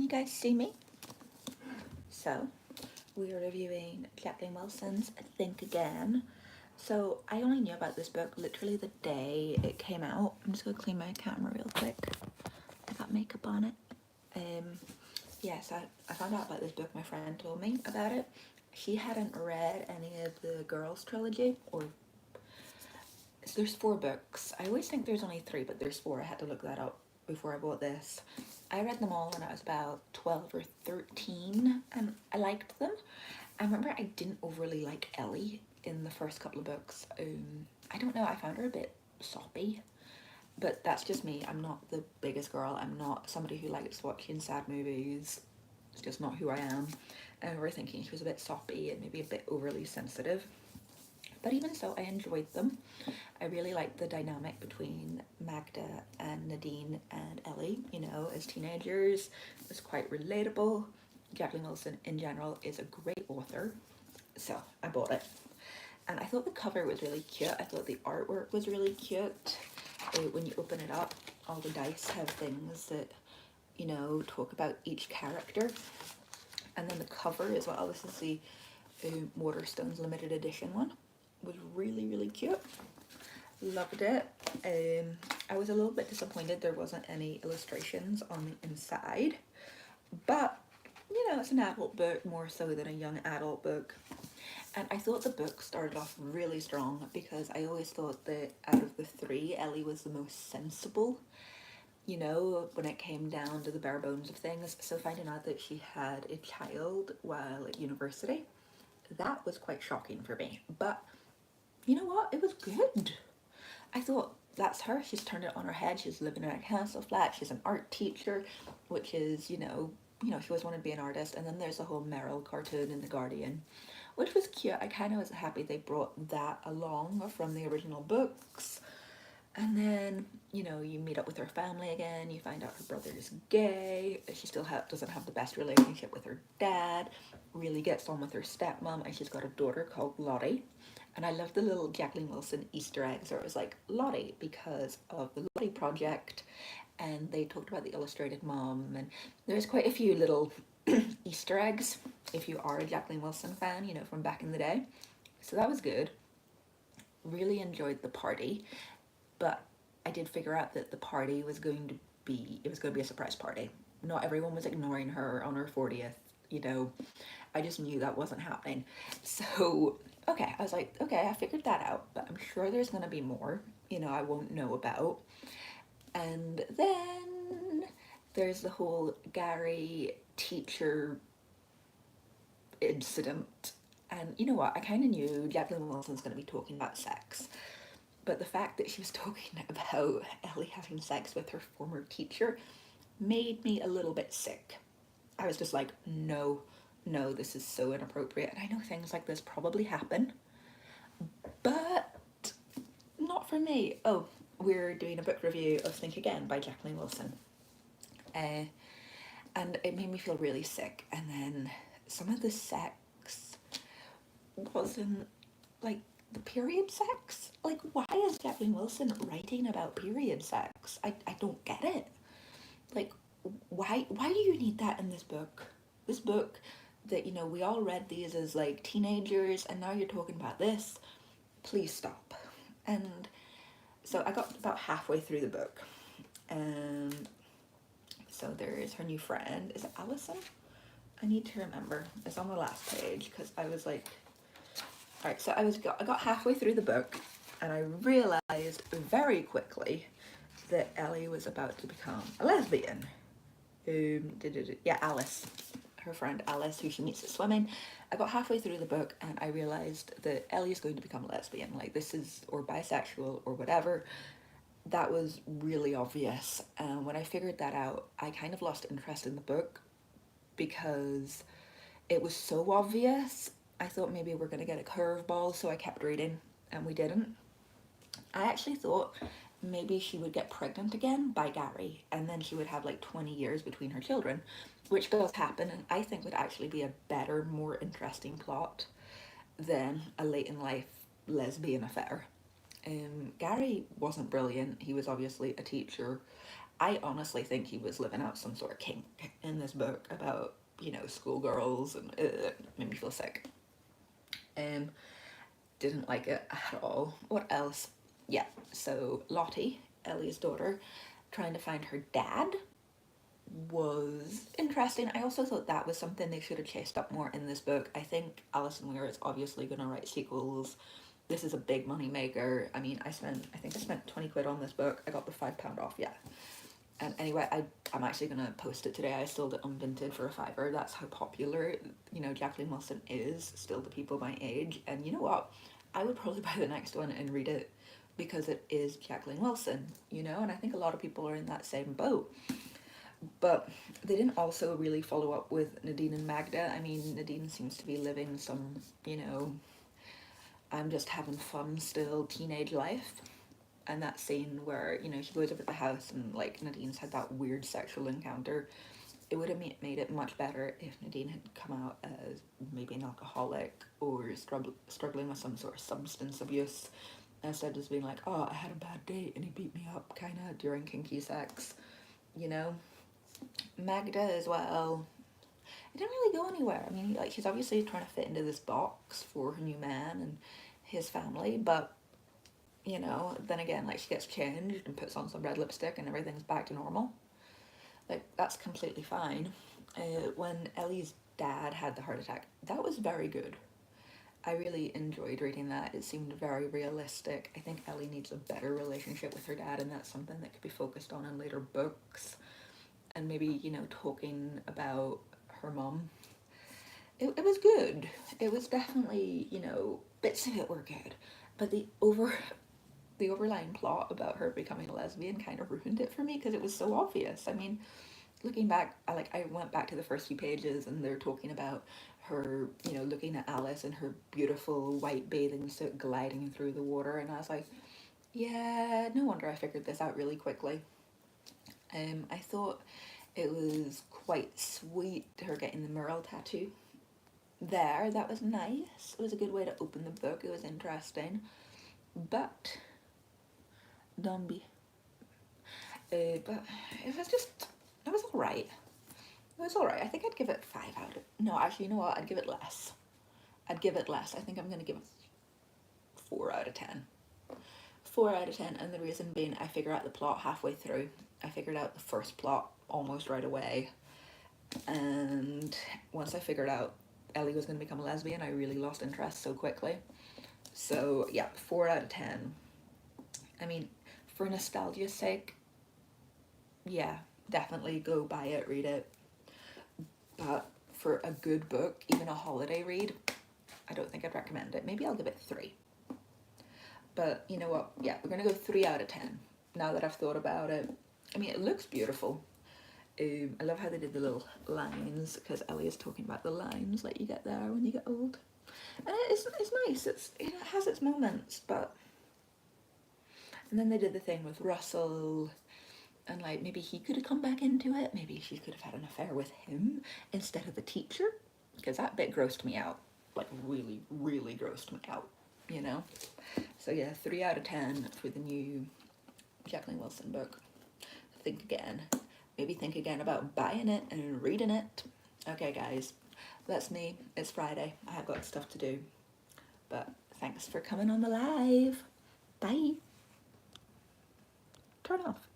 you guys see me? So, we are reviewing Jacqueline Wilson's Think Again. So, I only knew about this book literally the day it came out. I'm just gonna clean my camera real quick. I got makeup on it. Yes, I found out about this book. My friend told me about it. She hadn't read any of the Girls trilogy, or there's 4 books. I always think there's only 3, but there's 4. I had to look that up before I bought this. I read them all when I was about 12 or 13 and I liked them. I remember I didn't overly like Ellie in the first couple of books. I don't know, I found her a bit soppy, but that's just me. I'm not the biggest girl. I'm not somebody who likes watching sad movies. It's just not who I am. I remember thinking she was a bit soppy and maybe a bit overly sensitive. But even so, I enjoyed them. I really liked the dynamic between Magda and Nadine and Ellie, you know, as teenagers. It was quite relatable. Jacqueline Wilson in general is a great author, so I bought it. And I thought the cover was really cute. I thought the artwork was really cute. When you open it up, all the dice have things that, you know, talk about each character. And then the cover as well. This is the Waterstones limited edition one. Was really cute. Loved it. I was a little bit disappointed there wasn't any illustrations on the inside, but you know, it's an adult book more so than a young adult book. And I thought the book started off really strong because I always thought that out of the 3, Ellie was the most sensible, you know, when it came down to the bare bones of things. So finding out that she had a child while at university, that was quite shocking for me. But you know what? It was good. I thought, that's her. She's turned it on her head. She's living in a council flat. She's an art teacher, which is, you know, she always wanted to be an artist. And then there's the whole Meryl cartoon in The Guardian, which was cute. I kind of was happy they brought that along from the original books. And then, you know, you meet up with her family again. You find out her brother is gay. She still doesn't have the best relationship with her dad. Really gets on with her stepmom. And she's got a daughter called Lottie. And I love the little Jacqueline Wilson Easter eggs where it was like Lottie because of the Lottie Project. And they talked about the illustrated mom. And there's quite a few little Easter eggs if you are a Jacqueline Wilson fan, you know, from back in the day. So that was good. Really enjoyed the party. But I did figure out that the party was going to be a surprise party. Not everyone was ignoring her on her 40th, you know. I just knew that wasn't happening. So, okay, I was like, okay, I figured that out, but I'm sure there's gonna be more, you know, I won't know about. And then there's the whole Gary teacher incident. And you know what, I kind of knew Jacqueline Wilson's gonna be talking about sex. But the fact that she was talking about Ellie having sex with her former teacher made me a little bit sick. I was just like, no, this is so inappropriate. And I know things like this probably happen, but not for me. Oh, we're doing a book review of Think Again by Jacqueline Wilson. And it made me feel really sick. And then some of the sex wasn't like the period sex. Like, why is Jacqueline Wilson writing about period sex? I don't get it. Like, why do you need that in this book? This book that, you know, we all read these as like teenagers and now you're talking about this. Please stop. And so I got about halfway through the book and so there is her new friend. Is it Allison? I need to remember. It's on the last page because I was like, all right, so I got halfway through the book and I realized very quickly that Ellie was about to become a lesbian. Yeah, Alice, her friend Alice, who she meets at swimming. I got halfway through the book and I realized that Ellie is going to become a lesbian. Like, this is, or bisexual or whatever. That was really obvious. And when I figured that out, I kind of lost interest in the book because it was so obvious. I thought maybe we're going to get a curveball, so I kept reading, and we didn't. I actually thought maybe she would get pregnant again by Gary, and then she would have like 20 years between her children, which does happen, and I think would actually be a better, more interesting plot than a late in life lesbian affair. Gary wasn't brilliant. He was obviously a teacher, I honestly think he was living out some sort of kink in this book about, you know, schoolgirls, and it made me feel sick. Didn't like it at all. What else? Yeah, so Lottie, Ellie's daughter, trying to find her dad was interesting. I also thought that was something they should have chased up more in this book. I think Alison Weir is obviously going to write sequels. This is a big money maker. I mean, I think I spent 20 quid on this book. I got the £5 off, yeah. And anyway, I'm actually going to post it today. I sold it unvinted for a £5. That's how popular, you know, Jacqueline Wilson is still to people my age. And you know what? I would probably buy the next one and read it because it is Jacqueline Wilson, you know, and I think a lot of people are in that same boat. But they didn't also really follow up with Nadine and Magda. I mean, Nadine seems to be living some, you know, I'm just having fun still teenage life. And that scene where, you know, she goes over to the house and, like, Nadine's had that weird sexual encounter. It would have made it much better if Nadine had come out as maybe an alcoholic or struggling with some sort of substance abuse, instead of just being like, oh, I had a bad date and he beat me up, kind of, during kinky sex, you know? Magda as well. It didn't really go anywhere. I mean, like, she's obviously trying to fit into this box for her new man and his family, but, you know, then again, like, she gets changed and puts on some red lipstick and everything's back to normal. Like, that's completely fine. When Ellie's dad had the heart attack, that was very good. I really enjoyed reading that. It seemed very realistic. I think Ellie needs a better relationship with her dad, and that's something that could be focused on in later books. And maybe, you know, talking about her mum. It was good. It was definitely, you know, bits of it were good. But the overlying plot about her becoming a lesbian kind of ruined it for me because it was so obvious. I mean, looking back, I went back to the first few pages and they're talking about her, you know, looking at Alice in her beautiful white bathing suit gliding through the water, and I was like, yeah, no wonder I figured this out really quickly. I thought it was quite sweet, her getting the mural tattoo there. That was nice. It was a good way to open the book. It was interesting. But Dombey. But it was alright. It was alright. I think I'd give it 5 out of... No, actually, you know what? I'd give it less. I think I'm going to give it 4 out of 10. 4 out of 10, and the reason being I figured out the plot halfway through. I figured out the first plot almost right away. And once I figured out Ellie was going to become a lesbian, I really lost interest so quickly. So, yeah, 4 out of 10. I mean, for nostalgia's sake, yeah, definitely go buy it, read it. But for a good book, even a holiday read, I don't think I'd recommend it. Maybe I'll give it 3. But you know what? Yeah, we're going to go 3 out of 10 now that I've thought about it. I mean, it looks beautiful. I love how they did the little lines, because Ellie is talking about the lines like you get there when you get old. And it's nice. It has its moments, but... And then they did the thing with Russell, and like maybe he could have come back into it. Maybe she could have had an affair with him instead of the teacher, because that bit grossed me out. Like really, really grossed me out, you know? So yeah, 3 out of 10 for the new Jacqueline Wilson book. Think again. Maybe think again about buying it and reading it. Okay, guys, that's me. It's Friday. I have got stuff to do. But thanks for coming on the live. Bye. Turn off.